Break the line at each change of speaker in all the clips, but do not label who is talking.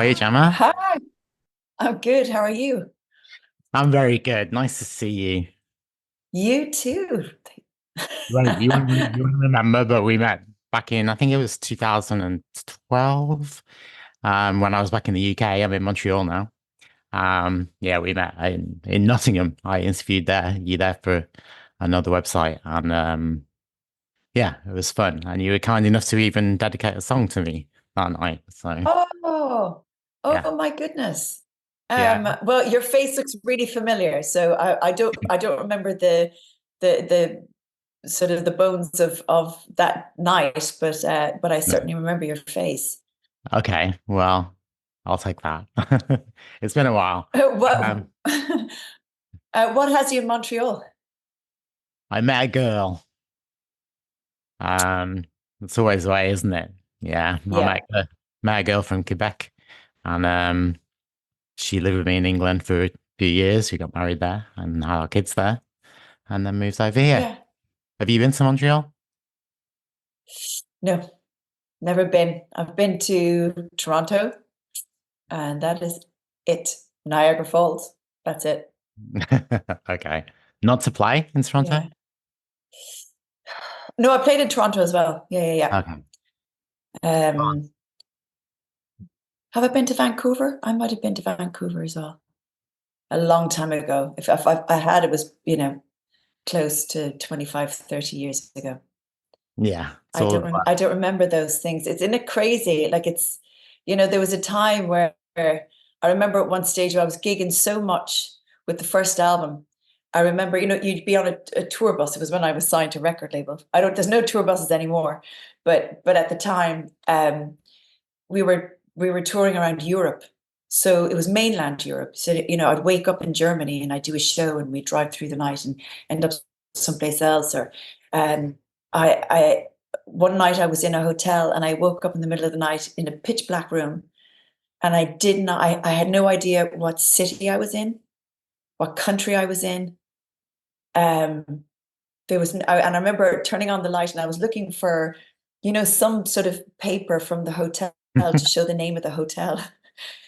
are you, Gemma?
Hi, I'm good. How are you?
I'm very good. Nice to see you.
You too.
You won't remember, but we met back in, I think it was 2012, when I was back in the UK. I'm in Montreal now. Yeah, we met in Nottingham. I interviewed you there for another website, and yeah, it was fun. And you were kind enough to even dedicate a song to me that night. So
Oh,
yeah,
oh my goodness.
yeah.
Well, your face looks really familiar. So I don't remember the sort of the bones of that night, but I certainly remember your face.
Okay, well, I'll take that. It's been a while.
What
Um,
what has you in Montreal?
I met a girl. Um, it's always the way, isn't it? Yeah,
Yeah,
met a girl from Quebec, and she lived with me in England for a few years. We got married there and had our kids there, and then moved over here.
yeah.
Have you been to Montreal?
No, never been. I've been to Toronto, and that is it. Niagara Falls. That's it.
Okay, not to play in Toronto.
Yeah. No, I played in Toronto as well. Yeah.
Okay.
Have I been to Vancouver? I might have been to Vancouver as well a long time ago. If I had, it was, close to 25, 30 years ago.
Yeah, it's all.
I don't remember those things. Isn't it crazy? Like there was a time where I remember at one stage where I was gigging so much with the first album. I remember, you'd be on a tour bus. It was when I was signed to a record label. There's no tour buses anymore, but at the time, we were touring around Europe. So it was mainland Europe. So, I'd wake up in Germany and I'd do a show and we'd drive through the night and end up someplace else. Or um, I one night I was in a hotel and I woke up in the middle of the night in a pitch black room and I had no idea what city I was in, what country I was in. Um, and I remember turning on the light and I was looking for, some sort of paper from the hotel to show the name of the hotel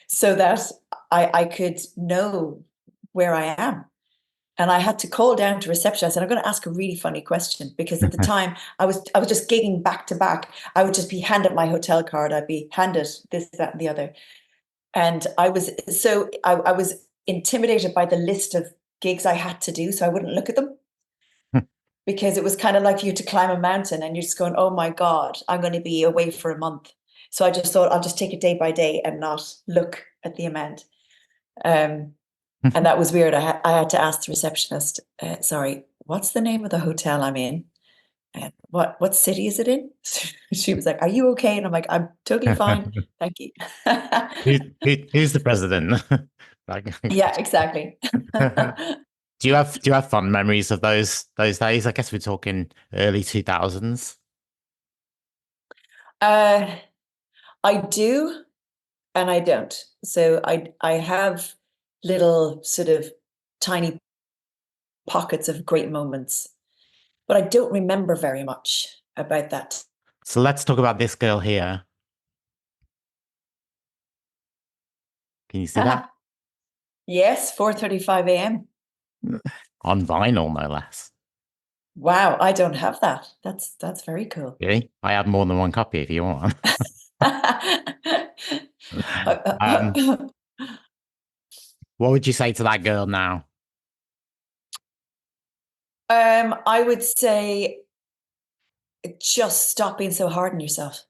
so that I could know where I am. And I had to call down to reception. I said, I'm going to ask a really funny question because at the time I was just gigging back to back. I would just be handed my hotel card. I'd be handed this, that, and the other. And I was intimidated by the list of gigs I had to do. So I wouldn't look at them because it was kind of like you to climb a mountain and you're just going, oh my God, I'm going to be away for a month. So I just thought I'll just take it day by day and not look at the amount. Um, and that was weird. I had to ask the receptionist, sorry, what's the name of the hotel I'm in? And what city is it in? She was like, are you okay? And I'm like, I'm totally fine. Thank you.
Who's the president? Like,
Yeah, exactly.
do you have fond memories of those days? I guess we're talking early 2000s.
uh, I do and I don't. So I have little sort of tiny pockets of great moments, but I don't remember very much about that.
So let's talk about this girl here. Can you see that?
Yes, 4:35 a.m.
On vinyl, no less.
Wow, I don't have that. That's very cool.
Really? I have more than one copy if you want. Um, what would you say to that girl now?
I would say just stop being so hard on yourself.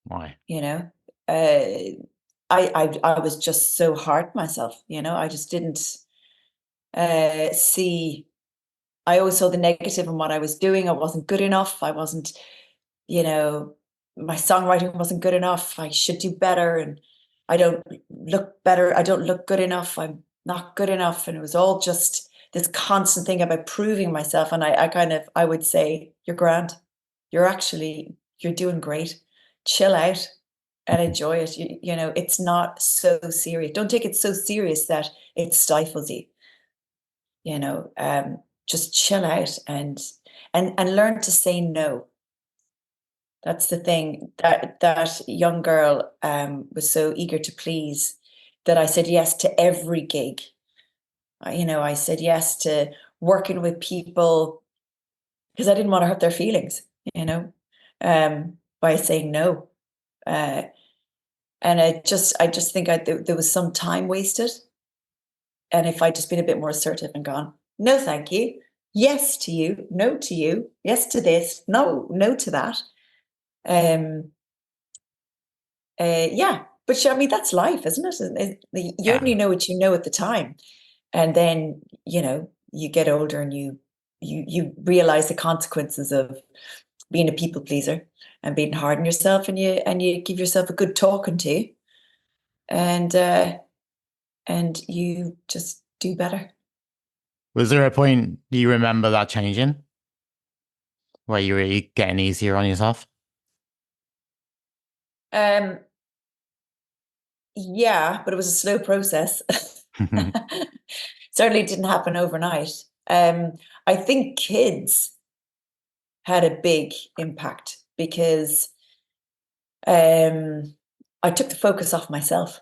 Why?
You know, uh, I was just so hard on myself. I just didn't see. I always saw the negative in what I was doing. I wasn't good enough. I wasn't, you know, my songwriting wasn't good enough. I should do better, and I don't look better. I don't look good enough. I'm not good enough, and it was all just this constant thing about proving myself. And I would say, you're grand. You're doing great. Chill out and enjoy it. It's not so serious. Don't take it so serious that it stifles you. You know, just chill out and learn to say no. That's the thing. That young girl was so eager to please that I said yes to every gig. I said yes to working with people because I didn't want to hurt their feelings, by saying no. Uh, and I just think there was some time wasted. And if I'd just been a bit more assertive and gone, no, thank you. Yes to you, no to you, yes to this, no to that. Um, yeah, but I mean, that's life, isn't it? You
Yeah.
only know what you know at the time. And then, you get older and you realize the consequences of being a people pleaser and being hard on yourself, and you give yourself a good talking to, and you just do better.
Was there a point you remember that changing where you were getting easier on yourself?
Um, yeah, but it was a slow process. Certainly didn't happen overnight. I think kids had a big impact because I took the focus off myself,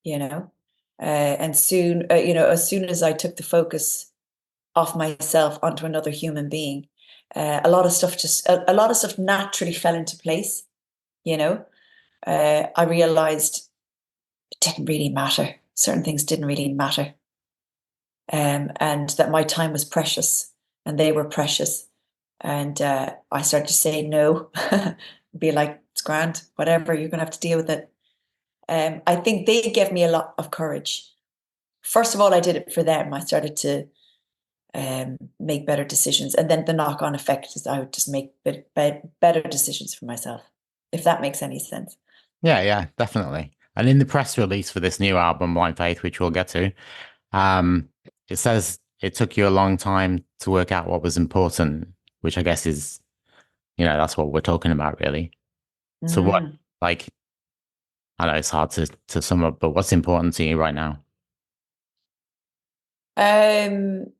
and soon, as soon as I took the focus off myself onto another human being, a lot of stuff naturally fell into place. You know, I realized it didn't really matter. Certain things didn't really matter, and that my time was precious, and they were precious. And I started to say no, be like, it's grand, whatever, you're going to have to deal with it. I think they gave me a lot of courage. First of all, I did it for them. I started to make better decisions. And then the knock on effect is I would just make better decisions for myself, if that makes any sense.
Yeah, yeah, definitely. And in the press release for this new album, Blind Faith, which we'll get to, um, it says it took you a long time to work out what was important, which I guess is, that's what we're talking about, really. So what,
Mm.
like, I know it's hard to sum up, but what's important to you right now?
Um,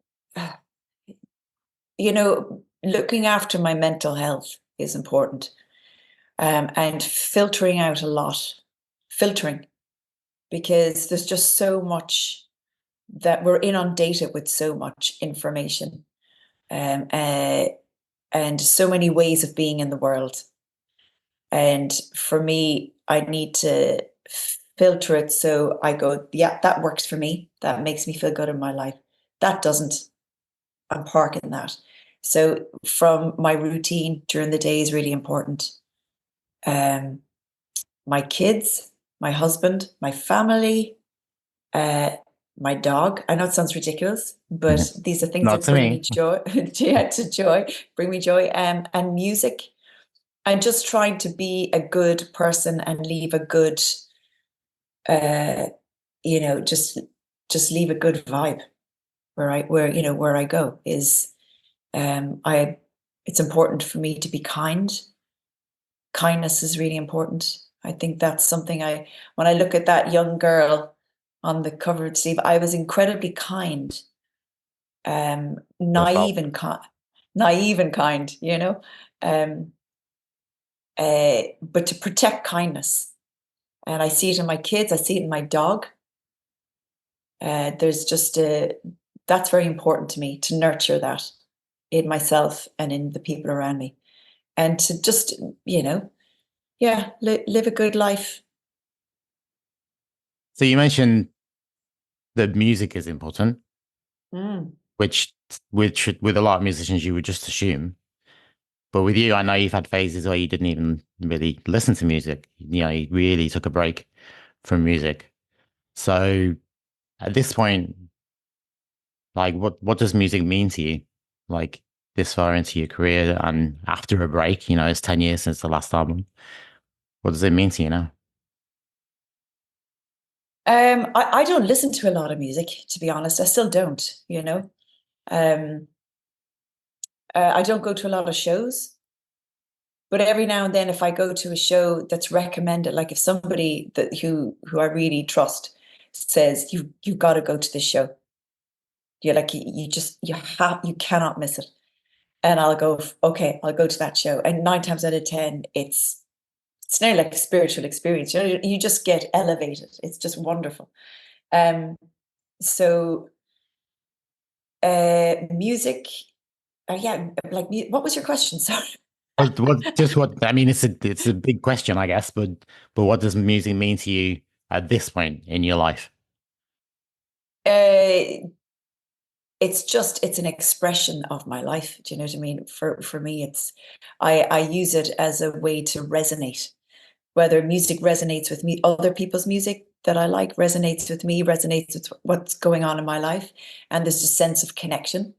looking after my mental health is important, and filtering out a lot, filtering, because there's just so much that we're inundated with so much information, um, uh, and so many ways of being in the world. And for me, I need to filter it so I go, yeah, that works for me. That makes me feel good in my life. That doesn't, I'm parking that. So from my routine during the day is really important. Um, my kids, my husband, my family, uh, my dog. I know it sounds ridiculous, but these are things
Not
that
to
bring me
me.
joy, yeah, to joy, bring me joy, and music. I'm just trying to be a good person and leave a good, uh, just leave a good vibe where I go is, I. It's important for me to be kind. Kindness is really important. I think that's something when I look at that young girl on the cover of Steve, I was incredibly kind,
Yourself.
naive and kind, um, but to protect kindness. And I see it in my kids, I see it in my dog. There's just that's very important to me to nurture that in myself and in the people around me, and to just, yeah, live a good life.
So you mentioned that music is important,
Mm.
which with a lot of musicians you would just assume. But with you, I know you've had phases where you didn't even really listen to music. You really took a break from music. So at this point, like what does music mean to you? Like this far into your career and after a break, it's 10 years since the last album. What does it mean to you now?
I don't listen to a lot of music, to be honest. I still don't. Um, I don't go to a lot of shows, but every now and then, if I go to a show that's recommended, like if somebody who I really trust says you got to go to this show, you're like you cannot miss it. and I'll go, okay, I'll go to that show. And 9 times out of 10, it's nearly like a spiritual experience. You know, you just get elevated. It's just wonderful. Um, so music, yeah, like what was your question? Sorry.
What I mean, it's a big question, I guess, but what does music mean to you at this point in your life?
Uh, it's an expression of my life. Do you know what I mean? For me, I use it as a way to resonate. Whether music resonates with me, other people's music that I like resonates with me, resonates with what's going on in my life, and there's a sense of connection.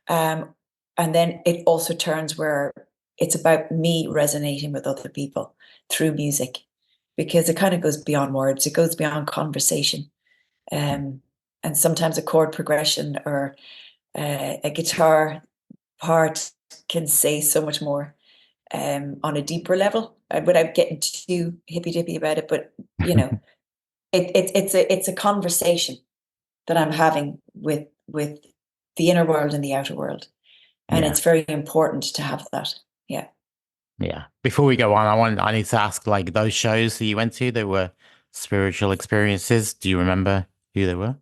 Um, and then it also turns where it's about me resonating with other people through music, because it kind of goes beyond words. It goes beyond conversation. Um, and sometimes a chord progression or a guitar part can say so much more on a deeper level without getting too hippy dippy about it. But you know, it's a conversation that I'm having with the inner world and the outer world, and
Yeah,
it's very important to have that. Yeah.
yeah. Before we go on, I need to ask, like, those shows that you went to that were spiritual experiences. Do you remember who they were?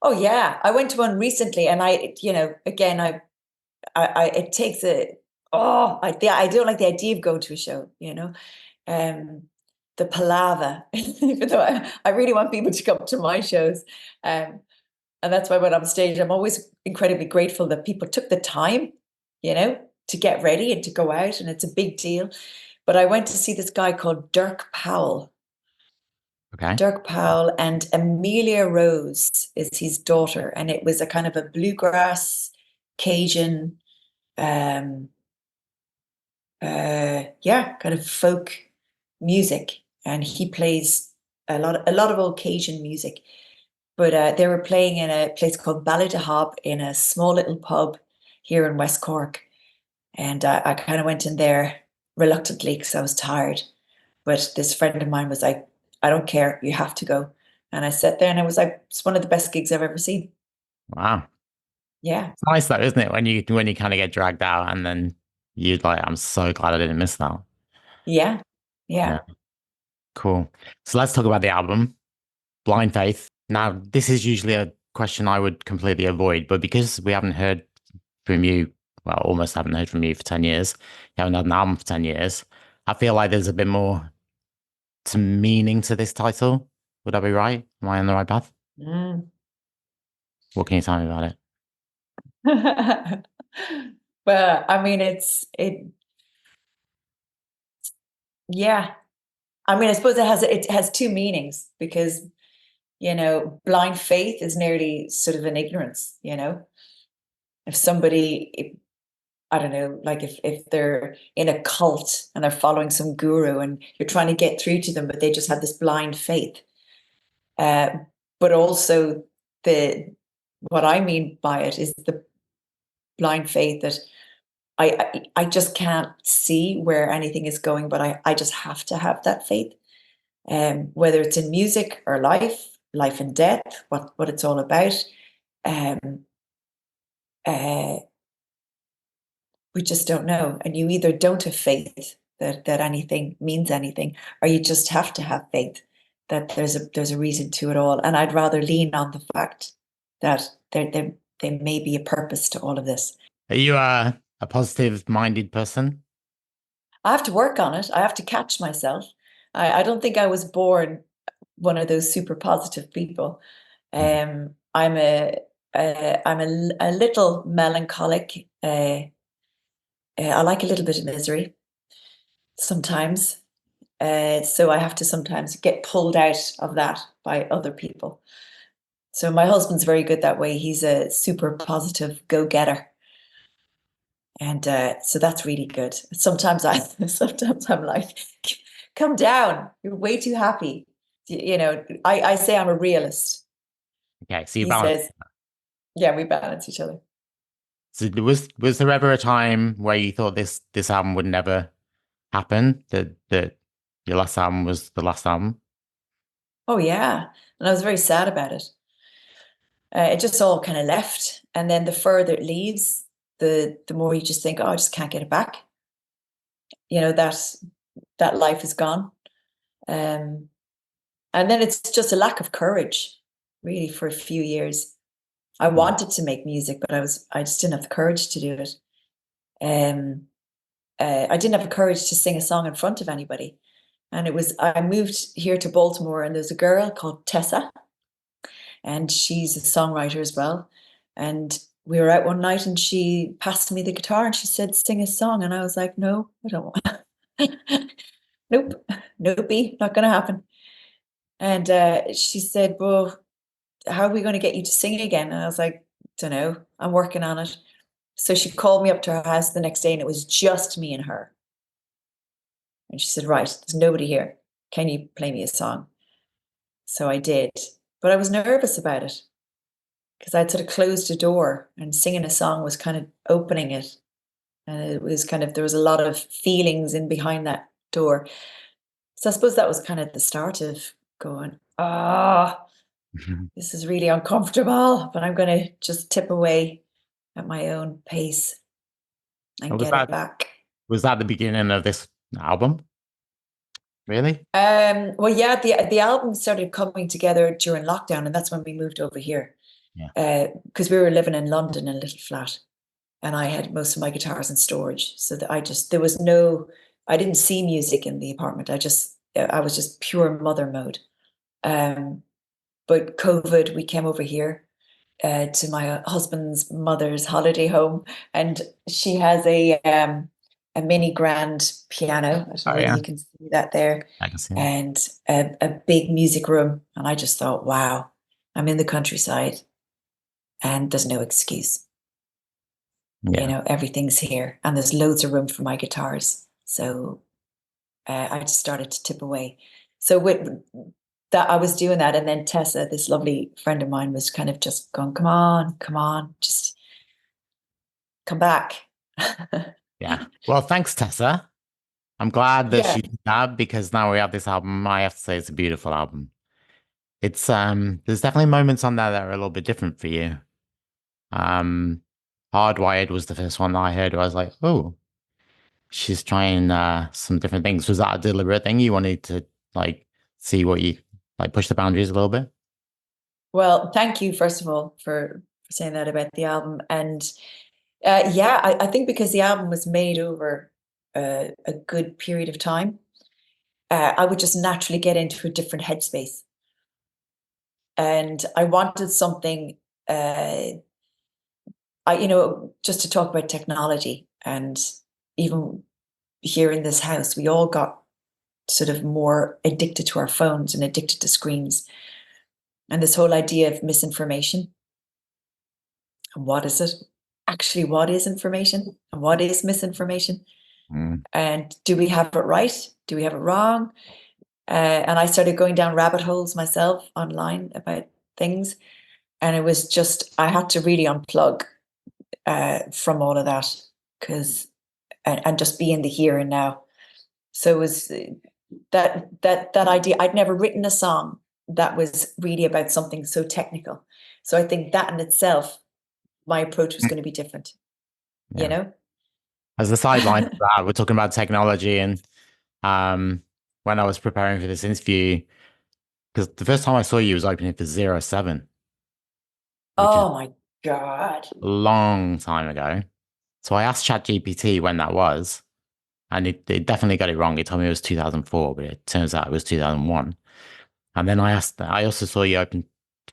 Oh yeah, I went to one recently, and again, it takes a I don't like the idea of going to a show. Um, the palaver, even though I really want people to come to my shows. Um, and that's why when I'm on stage, I'm always incredibly grateful that people took the time, to get ready and to go out, and it's a big deal. But I went to see this guy called
Okay.
Dirk Powell, and Amelia Rose is his daughter, and it was a kind of a bluegrass Cajun, um, yeah, kind of folk music, and he plays a lot of old Cajun music. But they were playing in a place called Ballydehob in a small little pub here in West Cork, and I kind of went in there reluctantly because I was tired. But this friend of mine was like, "I don't care, you have to go." And I sat there, and it was like it's one of the best gigs I've ever seen.
Wow.
Yeah,
It's nice though, isn't it? When you kind of get dragged out and then you're like, I'm so glad I didn't miss that.
yeah,
Yeah.
yeah.
Cool. So let's talk about the album, Blind Faith. Now, this is usually a question I would completely avoid, but because we haven't heard from you, well, almost haven't heard from you for 10 years, you haven't had an album for 10 years, I feel like there's a bit more to meaning to this title. Would I be right? Am I on the right path?
Mm.
What can you tell me about it?
Well, I mean, it. Yeah, I mean, I suppose it has two meanings because blind faith is nearly sort of an ignorance. If somebody, I don't know, like if they're in a cult and they're following some guru and you're trying to get through to them, but they just have this blind faith. Uh, but also the what I mean by it is the blind faith that I just can't see where anything is going, but I just have to have that faith. Whether it's in music or life and death, what it's all about. Um, uh, we just don't know. And you either don't have faith that anything means anything, or you just have to have faith that there's a reason to it all. And I'd rather lean on the fact that there may be a purpose to all of this.
Are you a positive-minded person?
I have to work on it. I have to catch myself. I don't think I was born one of those super positive people.
Mhm.
I'm a little melancholic. I like a little bit of misery sometimes. So I have to sometimes get pulled out of that by other people. So my husband's very good that way. He's a super positive go-getter. And so that's really good. Sometimes I'm like, come down. You're way too happy. I say I'm a realist.
Okay, so you
He
balance.
says, yeah, we balance each other.
So was there ever a time where you thought this album would never happen? That your last album was the last album?
Oh yeah. And I was very sad about it. It just all kind of left. And then the further it leaves, the more you just think, oh, I just can't get it back. You know, that life is gone. And then it's just a lack of courage, really, for a few years. I wanted to make music, but I just didn't have the courage to do it. I didn't have the courage to sing a song in front of anybody. And I moved here to Baltimore, and there's a girl called Tessa, and she's a songwriter as well. And we were out one night, and she passed me the guitar, and she said, "Sing a song." And I was like, "No, I don't want." Nope, nope, not going to happen. And she said, "Well, how are we going to get you to sing again?" And I was like, "Don't know. I'm working on it." So she called me up to her house the next day, and it was just me and her. And she said, "Right, there's nobody here. Can you play me a song?" So I did, but I was nervous about it because I'd sort of closed a door, and singing a song was kind of opening it. And it was kind of, there was a lot of feelings in behind that door. So I suppose that was kind of the start of going, this is really uncomfortable, but I'm going to just tip away at my own pace and
Was
get it
that
back.
was that the beginning of this album? Really?
Well, yeah, the album started coming together during lockdown, and that's when we moved over here.
Yeah.
Because we were living in London in a little flat, and I had most of my guitars in storage, so that I didn't see music in the apartment. I was just pure mother mode. But COVID, we came over here to my husband's mother's holiday home, and she has a mini grand piano. I don't know
Oh
whether
yeah,
you can see that there,
I can see it.
and a big music room. And I just thought, wow, I'm in the countryside, and there's no excuse. You
Yeah.
know, everything's here, and there's loads of room for my guitars. So I just started to tip away. So with that, I was doing that, and then Tessa, this lovely friend of mine, was kind of just going, come on, just come back."
Yeah. Well, thanks, Tessa. I'm glad that
Yeah.
she did that because now we have this album. I have to say it's a beautiful album. It's there's definitely moments on there that are a little bit different for you. Um Hardwired was the first one that I heard where I was like, oh, she's trying some different things. Was that a deliberate thing? You wanted to like see what you like push the boundaries a little bit?
Well, thank you, first of all, for saying that about the album. And yeah, I think because the album was made over a good period of time, I would just naturally get into a different headspace. And I wanted something, just to talk about technology. And even here in this house, we all got sort of more addicted to our phones and addicted to screens. And this whole idea of misinformation. And what is it? Actually, what is information? And what is misinformation?
Mm.
And do we have it right? Do we have it wrong? And I started going down rabbit holes myself online about things. And it was just, I had to really unplug from all of that, because, and just be in the here and now. So it was that idea. I'd never written a song that was really about something so technical. So I think that in itself, my approach was going to be different, you
Yeah.
know?
As a sideline to that, we're talking about technology and um when I was preparing for this interview, because the first time I saw you was opening for 07, which is
Oh my God.
a long time ago. So I asked ChatGPT when that was, and it definitely got it wrong. It told me it was 2004, but it turns out it was 2001. And then I also saw you open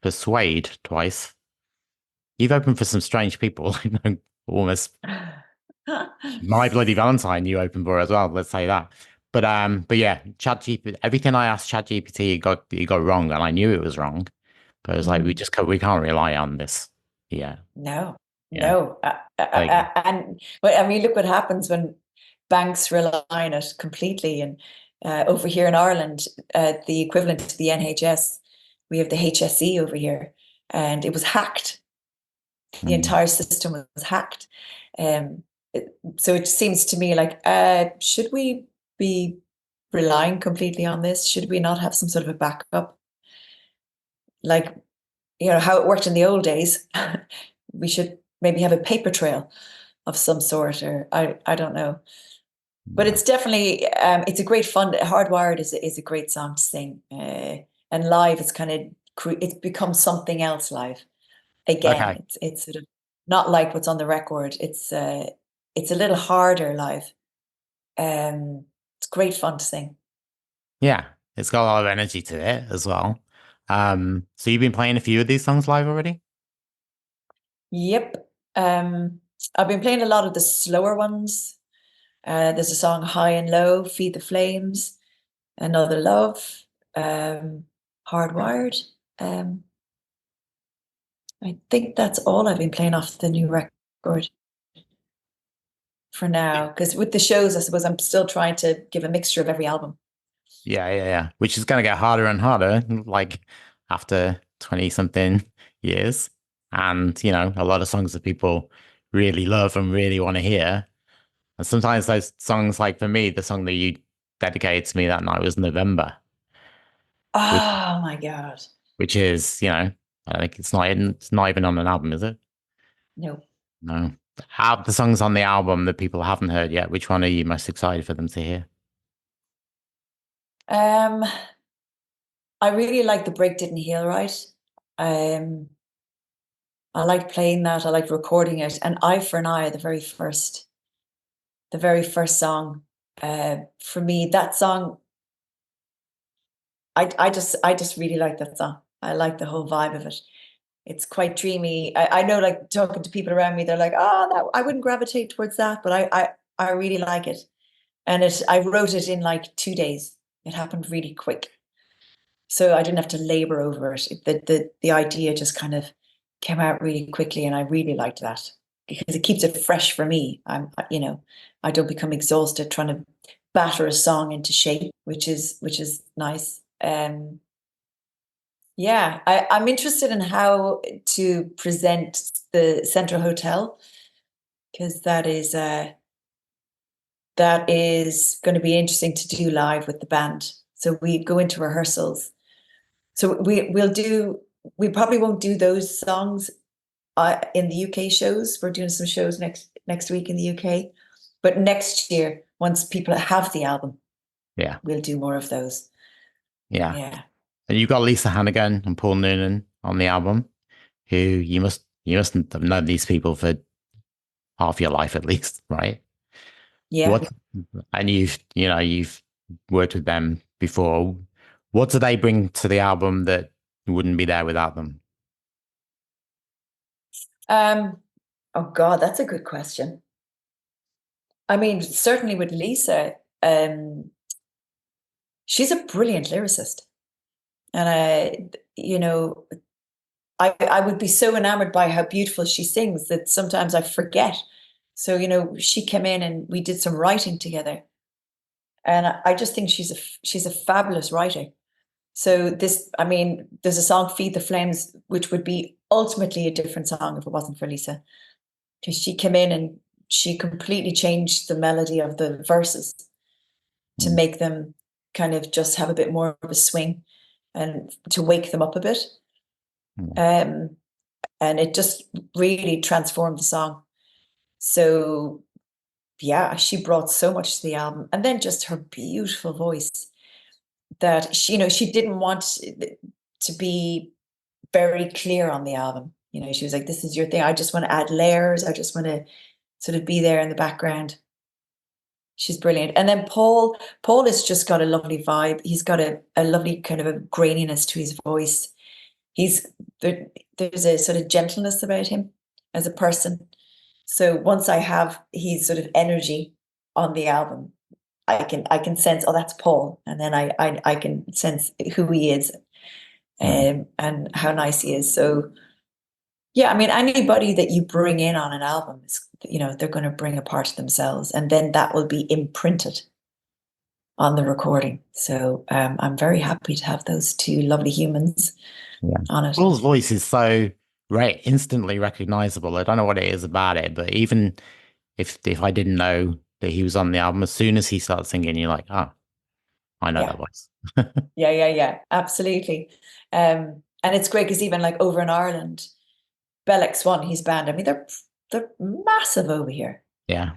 for Suede twice. You've opened for some strange people, almost My Bloody Valentine you opened for as well, let's say that. But yeah, ChatGPT, everything I asked ChatGPT, it got wrong, and I knew it was wrong. But it was like
Mhm.
we can't rely on this. Yeah,
No,
yeah.
no.
Like,
And but I mean, look what happens when banks rely on it completely. And over here in Ireland, the equivalent to the NHS, we have the HSE over here, and it was hacked. The
mm,
entire system was hacked. Um, so it seems to me like, should we be relying completely on this? Should we not have some sort of a backup? Like, how it worked in the old days, we should maybe have a paper trail. of some sort, or I don't know. But
Yeah.
it's definitely it's a great fun. Hardwired is a great song to sing, and live it's kind of it's become something else live again.
Okay.
It's sort of not like what's on the record. It's a little harder live. It's great fun to sing.
Yeah. It's got a lot of energy to it as well. So you've been playing a few of these songs live already?
Yep. I've been playing a lot of the slower ones. There's a song High and Low, Feed the Flames, Another Love, Hardwired. Um, I think that's all I've been playing off the new record for now. Because with the shows, I suppose I'm still trying to give a mixture of every album.
Yeah. Which is going to get harder and harder, like after 20 something years. And, a lot of songs that people really love and really want to hear. And sometimes those songs, like for me, the song that you dedicated to me that night was November, which,
Oh my God.
which is, I think it's not even on an album, is it?
No.
No. Have the songs on the album that people haven't heard yet, which one are you most excited for them to hear?
Um, I really like The Break Didn't Heal Right. Um, I liked playing that. I liked recording it. And Eye for an Eye, the very first song. For me, that song, I just really like that song. I like the whole vibe of it. It's quite dreamy. I know, like talking to people around me, they're like, "Oh, I wouldn't gravitate towards that," but I really like it. And I wrote it in like 2 days. It happened really quick, so I didn't have to labor over it. The idea just kind of came out really quickly, and I really liked that because it keeps it fresh for me. I don't become exhausted trying to batter a song into shape, which is nice. Yeah, I'm interested in how to present the Central Hotel because that is going to be interesting to do live with the band. So we go into rehearsals. So we probably won't do those songs in the UK shows. We're doing some shows next week in the UK, but next year, once people have the album,
Yeah.
we'll do more of those.
Yeah.
Yeah,
And you've got Lisa Hannigan and Paul Noonan on the album, who you mustn't have known these people for half your life at least, right?
yeah.
What and you've worked with them before. What do they bring to the album that wouldn't be there without them?
Um, oh God, that's a good question. I mean, certainly with Lisa, she's a brilliant lyricist. And I would be so enamored by how beautiful she sings that sometimes I forget. So, she came in and we did some writing together. And I just think she's a fabulous writer. So I mean, there's a song, Feed the Flames, which would be ultimately a different song if it wasn't for Lisa. Because she came in and she completely changed the melody of the verses to
Mm,
make them kind of just have a bit more of a swing and to wake them up a bit.
mm,
Um, and it just really transformed the song. So yeah, she brought so much to the album, and then just her beautiful voice that she didn't want to be very clear on the album. She was like, "This is your thing. I just want to add layers. I just want to sort of be there in the background." She's brilliant. And then Paul has just got a lovely vibe. He's got a lovely kind of a graininess to his voice. He's there's a sort of gentleness about him as a person. So once I have his sort of energy on the album, I can sense, oh, that's Paul, and then I can sense who he is,
mm.
and how nice he is. So yeah, I mean, anybody that you bring in on an album is, they're going to bring a part of themselves, and then that will be imprinted on the recording. So I'm very happy to have those two lovely humans
Yeah.
on it.
Paul's voice is so instantly recognizable. I don't know what it is about it, but even if I didn't know that he was on the album, as soon as he starts singing, you're like, oh, I know that
Yeah,
voice.
yeah, absolutely. And it's great because even like over in Ireland, Bell X1, his band, I mean, they're they're massive over here.
Yeah.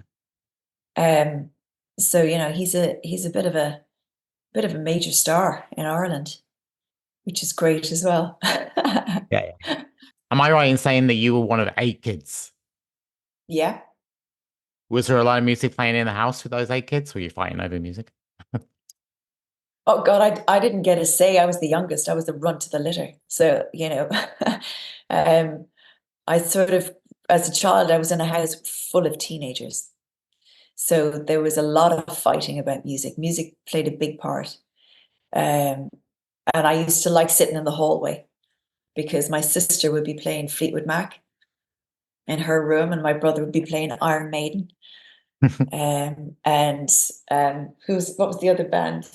Um, so he's a bit of a major star in Ireland, which is great as well.
Yeah. Am I right in saying that you were one of 8 kids?
Yeah.
Was there a lot of music playing in the house with those 8 kids? Were you fighting over music?
Oh God, I didn't get a say. I was the youngest. I was the runt to the litter. So, I sort of, as a child, I was in a house full of teenagers. So there was a lot of fighting about music. Music played a big part. Um, and I used to like sitting in the hallway because my sister would be playing Fleetwood Mac in her room, and my brother would be playing Iron Maiden. And what was the other band?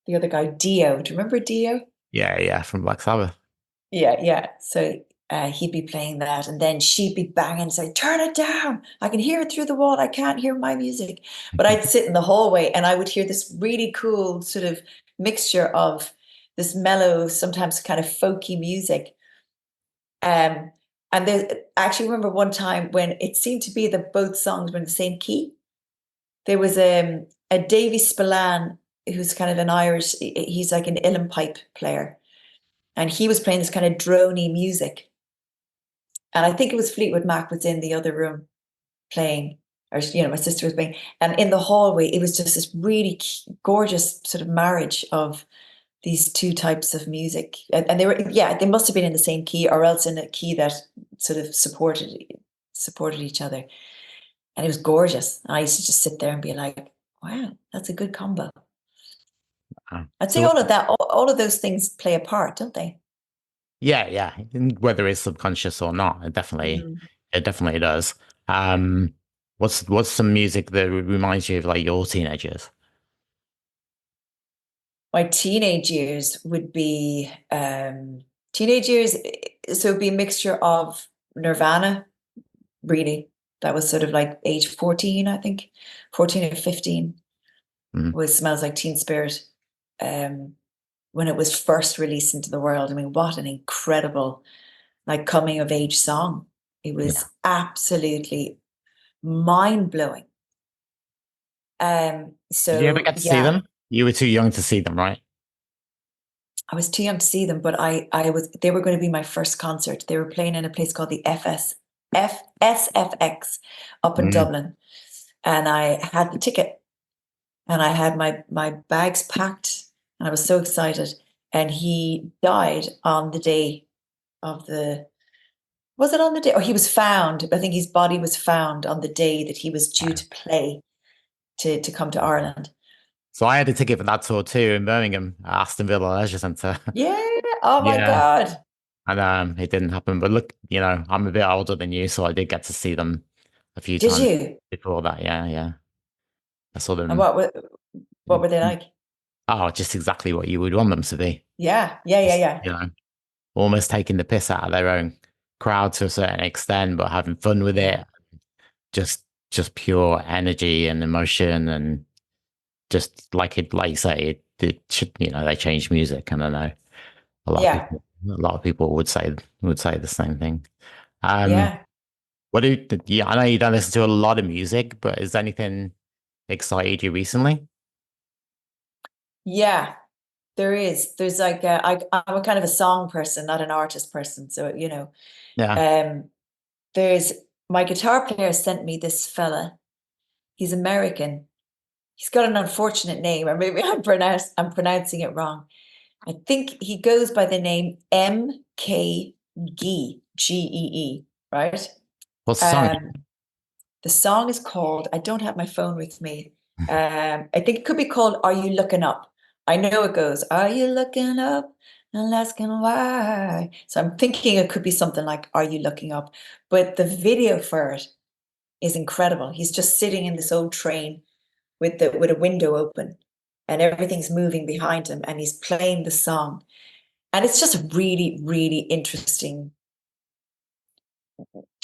The other guy, Dio. Do you remember Dio?
Yeah, yeah, from Black Sabbath.
Yeah, yeah. So he'd be playing that, and then she'd be banging and say, "Turn it down! I can hear it through the wall. I can't hear my music." But I'd sit in the hallway and I would hear this really cool sort of mixture of this mellow, sometimes kind of folky music. And I actually remember one time when it seemed to be that both songs were in the same key. There was a Davy Spillane who's kind of an Irish. He's like an uilleann pipe player, and he was playing this kind of drony music. And I think it was Fleetwood Mac was in the other room playing, or my sister was playing. And in the hallway, it was just this really gorgeous sort of marriage of these two types of music. And they must have been in the same key, or else in a key that sort of supported each other. And it was gorgeous. And I used to just sit there and be like, wow, that's a good combo. I'd say
So,
all of that, all of those things play a part, don't they?
yeah, yeah. And whether it's subconscious or not,
Mm.
it definitely does. Um, what's some music that reminds you of like your teenagers?
My teenage years would be teenage years, so it'd be a mixture of Nirvana, really. That was sort of like age 14, I think. 14 or 15
Mm,
was Smells Like Teen Spirit. Um, when it was first released into the world. I mean, what an incredible like coming of age song. It
yeah.
was absolutely mind blowing.
Did you ever
So
get to see
yeah,
them? You were too young to see them, right?
I was too young to see them, but they were going to be my first concert. They were playing in a place called the SFX up in
Mm,
Dublin. And I had the ticket and I had my bags packed and I was so excited. And he died on the day of was it on the day? Or he was found. I think his body was found on the day that he was due
yeah.
to play to come to Ireland.
So I had a ticket for that tour too in Birmingham, at Aston Villa Leisure Centre.
Yeah. Oh my
Yeah.
God.
And it didn't happen. But look, I'm a bit older than you, so I did get to see them a few
Did
times
you?
before that. Yeah, yeah. I saw
And
them.
what were they like?
Oh, just exactly what you would want them to be.
Yeah. Yeah. Yeah.
Just,
Yeah.
almost taking the piss out of their own crowd to a certain extent, but having fun with
Yeah.
it. Just just pure energy and emotion and just like you say, it should, they changed music. And I know
Yeah.
a lot of people would say the same thing. Um,
Yeah.
yeah, I know you don't listen to a lot of music, but is anything excited you recently?
Yeah. There is. There's like I'm a kind of a song person, not an artist person. So
Yeah.
um, there's my guitar player sent me this fella. He's American. He's got an unfortunate name, or maybe I'm pronouncing it wrong. I think he goes by the name MK Gee, right?
What's the song?
Um, the song is called, I don't have my phone with me. I think it could be called Are You Looking Up? I know it goes, Are you looking up and asking why? So I'm thinking it could be something like Are You Looking Up? But the video for it is incredible. He's just sitting in this old train with a window open and everything's moving behind him and he's playing the song. And it's just a really, really interesting.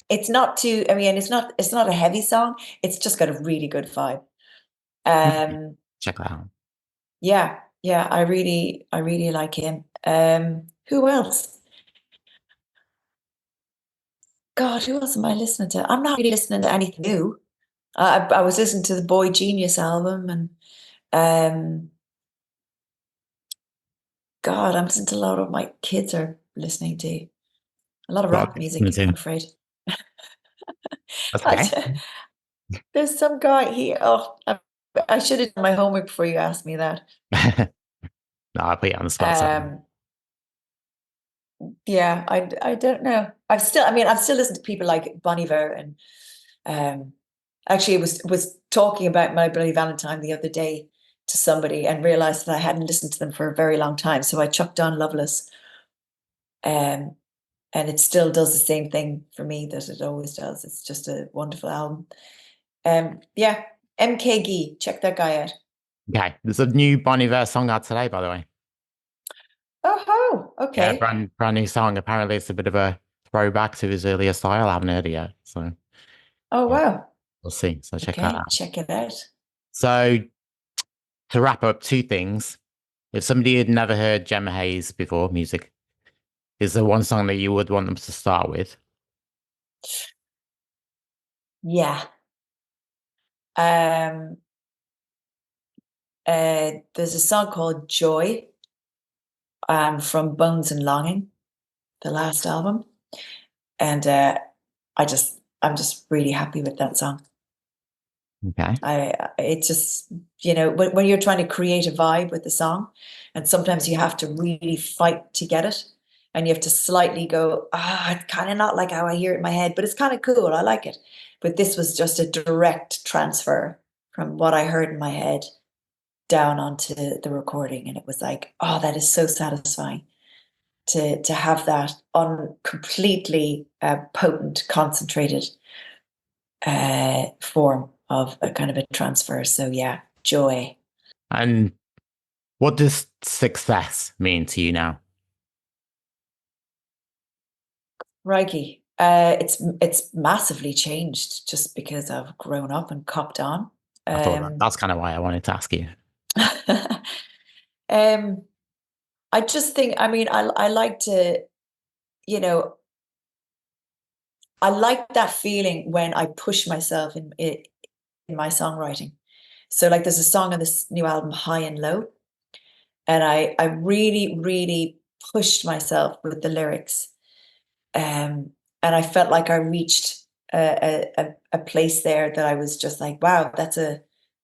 It's not too, I mean, it's not a heavy song. It's just got a really good vibe. Um,
Check that out.
yeah, yeah, I really like him. Who else? God, who else am I listening to? I'm not really listening to anything new. I was listening to the Boy Genius album, and um, God, I'm listening to a lot of my kids are listening to a lot of
Got
rap music, I'm afraid.
That's okay.
There's some guy here. Oh, I should have done my homework before you asked me that.
No, I put you on the spot. So.
Yeah, I don't know. I've still listened to people like Bon Iver, and actually was talking about My Bloody Valentine the other day to somebody and realized that I hadn't listened to them for a very long time. So I chucked on Loveless, um, and it still does the same thing for me that it always does. It's just a wonderful album. Yeah, MKG, check that guy out.
Okay, there's a new Bon Iver song out today, by the way.
Oh,
Yeah,
okay.
brand new song. Apparently, it's a bit of a throwback to his earlier style. I haven't heard it yet, so
Oh,
yeah,
wow.
we'll see. So check that
Okay,
out.
check it out.
So to wrap up, two things. If somebody had never heard Gemma Hayes before, music, is there one song that you would want them to start with?
Yeah. Um, there's a song called Joy, from Bones and Longing, the last album. And I'm just really happy with that song.
Okay.
It's just, when you're trying to create a vibe with the song, and sometimes you have to really fight to get it, and you have to slightly go, it's kind of not like how I hear it in my head, but it's kind of cool. I like it. But this was just a direct transfer from what I heard in my head down onto the recording, and it was like, oh, that is so satisfying to have that on completely potent, concentrated form of a kind of a transfer. So yeah, Joy.
And what does success mean to you now?
Reiki. It's massively changed just because I've grown up and copped on.
I thought that
Um,
that's kind of why I wanted to ask you.
um, I just think, I like to, you know, I like that feeling when I push myself in my songwriting. So like there's a song on this new album, High and Low, and I really, really pushed myself with the lyrics. And I felt like I reached a place there that I was just like, wow,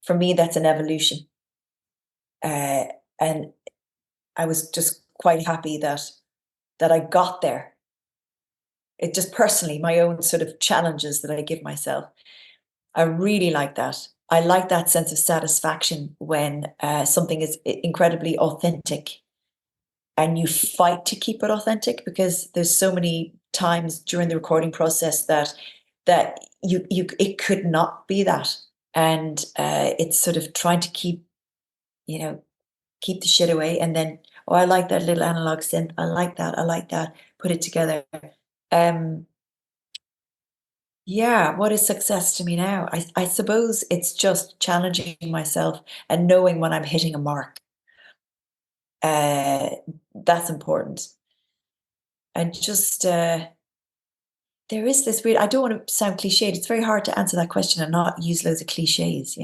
for me, that's an evolution. Uh, and I was just quite happy that I got there. It just personally, my own sort of challenges that I give myself. I really like that. I like that sense of satisfaction when something is incredibly authentic, and you fight to keep it authentic, because there's so many times during the recording process that you it could not be that, and it's sort of trying to you know keep the shit away, and then, oh, I like that little analog synth, I like that, put it together. um yeah, what is success to me now? I suppose it's just challenging myself and knowing when I'm hitting a mark. uh that's important. And just there is this weird, I don't want to sound cliched. It's very hard to answer that question and not use loads of cliches.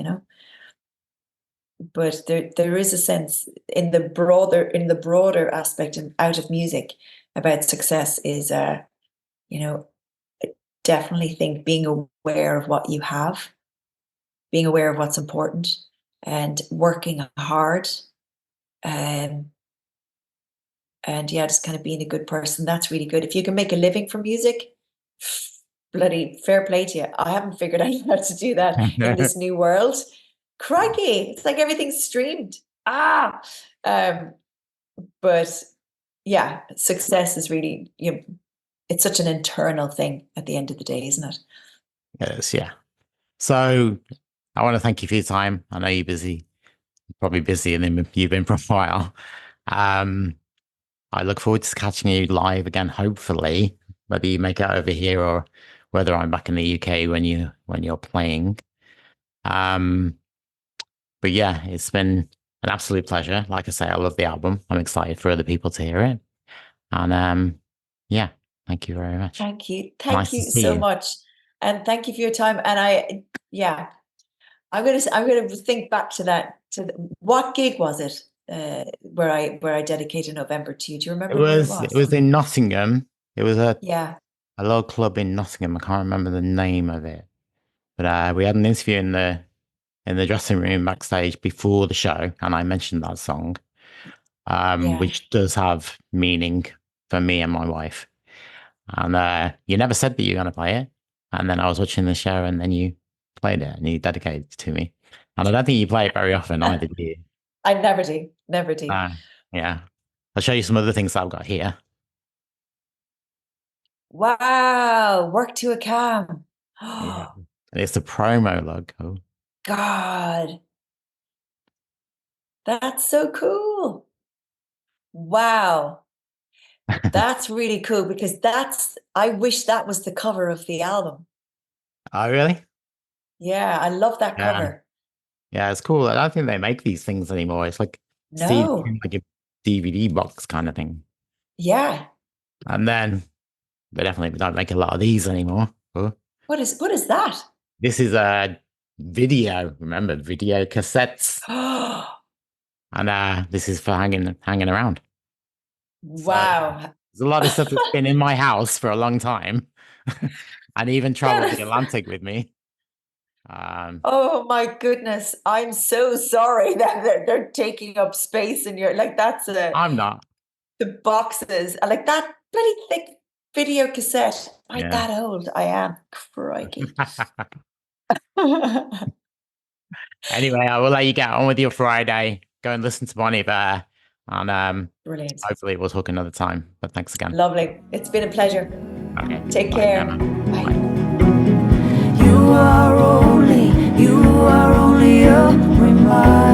But there is a sense in the broader aspect and out of music about success is you know, I definitely think being aware of what you have, being aware of what's important, and working hard. Um and yeah, just kind of being a good person. That's really good. If you can make a living from music, bloody fair play to you. I haven't figured out how to do that in this new world. Crikey, it's like everything's streamed. Um, but yeah, success is really, it's such an internal thing at the end of the day, isn't it?
Yes, yeah. So I want to thank you for your time. I know you're busy, probably busier than you've been for a while. Um, I look forward to catching you live again, hopefully, whether you make it over here or whether I'm back in the UK when you're playing. Um, but yeah, it's been an absolute pleasure. Like I say, I love the album. I'm excited for other people to hear it. And yeah, Thank you very much.
Thank you.
Nice
Thank
to
you
see
so
you.
much. And thank you for your time. And I'm gonna think back to that. What gig was it? Where I dedicated November to you. Do you remember what it
It
was?
was in Nottingham. It was
Yeah,
a little club in Nottingham. I can't remember the name of it. But we had an interview in the dressing room backstage before the show, and I mentioned that song,
yeah.
which does have meaning for me and my wife. And you never said that you were going to play it. And then I was watching the show, and then you played it, and you dedicated it to me. And I don't think you play it very often either, do you?
I never do, never do.
Yeah. I'll show you some other things that I've got here.
Wow, work to a cam.
Yeah.
Oh,
It's the promo logo.
God, that's so cool. Wow, that's really cool because I wish that was the cover of the album.
Oh, really?
Yeah, I love that
Yeah.
cover.
Yeah, it's cool. I don't think they make these things anymore. It's like CD,
No,
like a DVD box kind of thing.
yeah.
And then they definitely don't make a lot of these anymore. Oh,
What is that?
this is a video. Remember video cassettes,
Oh,
and this is for hanging around. So
wow.
there's a lot of stuff that's been in my house for a long time, and even traveled the
That-
Atlantic with me. Um,
Oh my goodness. I'm so sorry that they're taking up space in your like that's
I'm not.
the boxes. Like that bloody thick video cassette. Am I
Yeah.
that old? I am. Crikey.
Anyway, I will let you get on with your Friday. Go and listen to Bonnie Bear, and
Brilliant.
hopefully we'll talk another time. But thanks again.
Lovely. It's been a pleasure.
Okay.
Take
Bye,
care.
Gemma.
Bye.
Bye.
You are only a reminder.